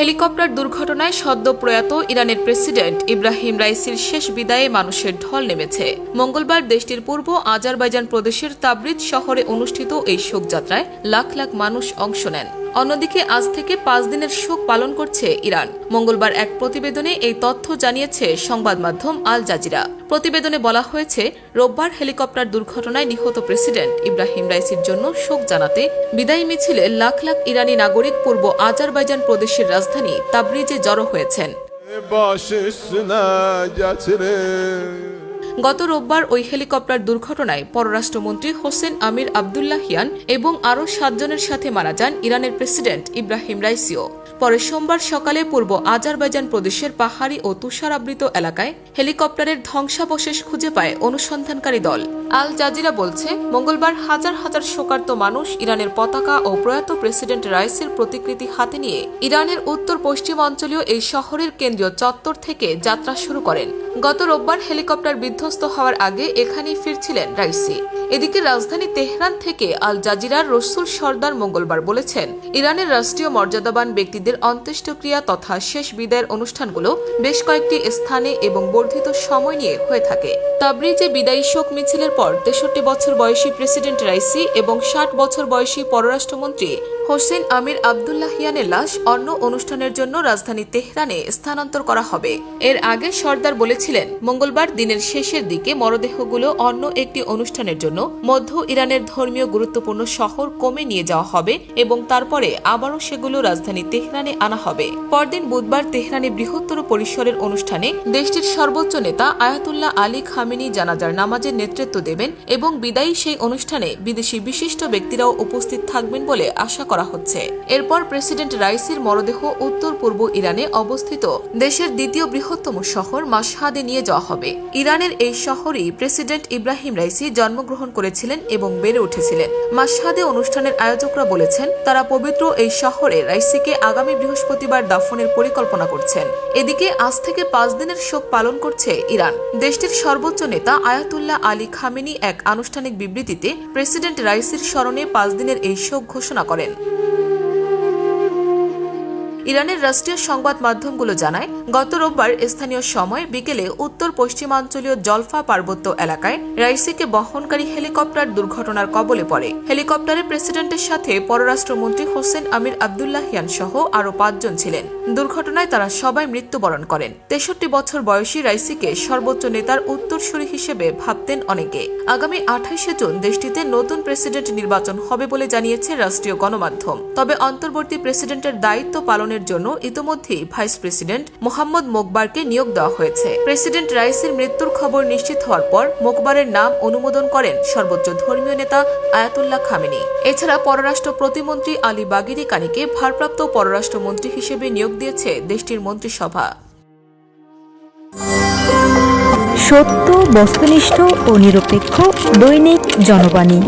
Helicopter দুর্ঘটনায় সদ্য প্রয়াত ইরানের প্রেসিডেন্ট ইব্রাহিম রাইসির শেষ বিদায়ে মানুষের ঢল নেমেছে। মঙ্গলবার দেশটির পূর্ব আজারবাইজান প্রদেশের তাবরিজ শহরে অনুষ্ঠিত এই শোকযাত্রায় লাখ লাখ মানুষ অংশ নেন। অন্যদিকে আজ থেকে 5 দিনের শোক পালন করছে ইরান। মঙ্গলবার এক প্রতিবেদনে এই তথ্য জানিয়েছে সংবাদ মাধ্যম আল জাজিরা। প্রতিবেদনে বলা হয়েছে, রোববার হেলিকপ্টার দুর্ঘটনায় নিহত প্রেসিডেন্ট ইব্রাহিম রাইসির জন্য শোক জানাতে বিদায়ী মিছিলে লাখ লাখ ইরানি নাগরিক পূর্ব আজারবাইজান প্রদেশের রাজধানী তাবরিজে জড়ো হয়েছেন। গত রোববার ওই হেলিকপ্টার দুর্ঘটনায় পররাষ্ট্রমন্ত্রী হোসেন আমির আবদুল্লাহিয়ান এবং আরও 7 জনের সাথে মারা যান ইরানের প্রেসিডেন্ট ইব্রাহিম রাইসিও। পরে সোমবার সকালে পূর্ব আজারবাইজান প্রদেশের পাহাড়ি ও তুষারাবৃত এলাকায় হেলিকপ্টারের ধ্বংসাবশেষ খুঁজে পায় অনুসন্ধানকারী দল। আল জাজিরা বলছে, মঙ্গলবার হাজার হাজার শোকার্ত মানুষ ইরানের পতাকা ও প্রয়াত প্রেসিডেন্ট রাইসির প্রতিকৃতি হাতে নিয়ে ইরানের উত্তর পশ্চিমাঞ্চলীয় এই শহরের কেন্দ্রীয় চত্বর থেকে যাত্রা শুরু করেন। গত রোববার হেলিকপ্টার বিধ্বস্ত হওয়ার আগে এখানেই ফিরছিলেন রাইসি। এদিকে রাজধানী তেহরান থেকে আল জাজিরার রসুল সর্দার মঙ্গলবার বলেছেন, ইরানের রাষ্ট্রীয় মর্যাদাবান ব্যক্তিদের অন্ত্যেষ্টিক্রিয়া তথা শেষ বিদায়ের অনুষ্ঠানগুলো বেশ কয়েকটি স্থানে এবং বর্ধিত সময় নিয়ে হয়ে থাকে। তাবরিজে বিদায়ী শোক মিছিলের পর 63 বছর বয়সী প্রেসিডেন্ট রাইসি এবং 60 বছর বয়সী পররাষ্ট্রমন্ত্রী হোসেন আমির আবদুল্লাহিয়ানের লাশ অন্য অনুষ্ঠানের জন্য রাজধানী তেহরানে স্থানান্তর করা হবে। এর আগে সর্দার বলেছিলেন, মঙ্গলবার দিনের শেষের দিকে মরদেহগুলো অন্য একটি অনুষ্ঠানের জন্য মধ্য ইরানের ধর্মীয় গুরুত্বপূর্ণ শহর কমে নিয়ে যাওয়া হবে এবং তারপরে আবারও সেগুলো রাজধানী তেহরানে আনা হবে। পরদিন বুধবার তেহরানে বৃহত্তর পরিসরের অনুষ্ঠানে দেশটির সর্বোচ্চ নেতা আয়াতুল্লাহ আলী খামেনি জানাজার নামাজের নেতৃত্ব দেবেন এবং বিদায়ী সেই অনুষ্ঠানে বিদেশি বিশিষ্ট ব্যক্তিরাও উপস্থিত থাকবেন বলে আশা করা হচ্ছে। এরপর প্রেসিডেন্ট রাইসির মরদেহ উত্তর পূর্ব ইরানে অবস্থিত দেশের দ্বিতীয় বৃহত্তম শহর মাশহাদে নিয়ে যাওয়া হবে। ইরানের এই শহরেই প্রেসিডেন্ট ইব্রাহিম রাইসি জন্মগ্রহণ করেছিলেন এবং বেড়ে উঠেছিলেন। মাশহাদে অনুষ্ঠানের আয়োজকরা বলেছেন, তারা পবিত্র এই শহরে রাইসিকে আগামী বৃহস্পতিবার দাফনের পরিকল্পনা করছেন। এদিকে আজ থেকে 5 দিনের শোক পালন করছে ইরান। দেশটির সর্বোচ্চ নেতা আয়াতুল্লাহ আলী খামেনি এক আনুষ্ঠানিক বিবৃতিতে প্রেসিডেন্ট রাইসির স্মরণে 5 দিনের এই শোক ঘোষণা করেন। ইরানের রাষ্ট্রীয় সংবাদ মাধ্যমগুলো জানায়, গত রোববার স্থানীয় সময় বিকেলে উত্তর পশ্চিমাঞ্চলীয় জলফা পার্বত্য এলাকায় রাইসিকে বহনকারী হেলিকপ্টার দুর্ঘটনার কবলে পড়ে। হেলিকপ্টারে প্রেসিডেন্টের সাথে পররাষ্ট্রমন্ত্রী হোসেন আমির আবদুল্লাহিয়ান সহ আরও 5 জন ছিলেন। দুর্ঘটনায় তারা সবাই মৃত্যুবরণ করেন। 63 বছর বয়সী রাইসিকে সর্বোচ্চ নেতার উত্তরসূরি হিসেবে ভাবতেন অনেকে। আগামী 28 জুন দেশটিতে নতুন প্রেসিডেন্ট নির্বাচন হবে বলে জানিয়েছে রাষ্ট্রীয় গণমাধ্যম। তবে অন্তর্বর্তী প্রেসিডেন্টের দায়িত্ব পালনের জন্য ইতোমধ্যেই ভাইস প্রেসিডেন্ট মোহাম্মদ মোকবারকে নিয়োগ দেওয়া হয়েছে। প্রেসিডেন্ট রাইসির মৃত্যুর খবর নিশ্চিত হওয়ার পর মোকবারের নাম অনুমোদন করেন সর্বোচ্চ ধর্মীয় নেতা আয়াতুল্লাহ খামেনি। এছাড়া পররাষ্ট্র প্রতিমন্ত্রী আলী বাগিরি কানিকে ভারপ্রাপ্ত পররাষ্ট্রমন্ত্রী হিসেবে নিয়োগ দিয়েছে দেশটির মন্ত্রিসভা। সত্য, বস্তুনিষ্ঠ ও নিরপেক্ষ দৈনিক জনবাণী।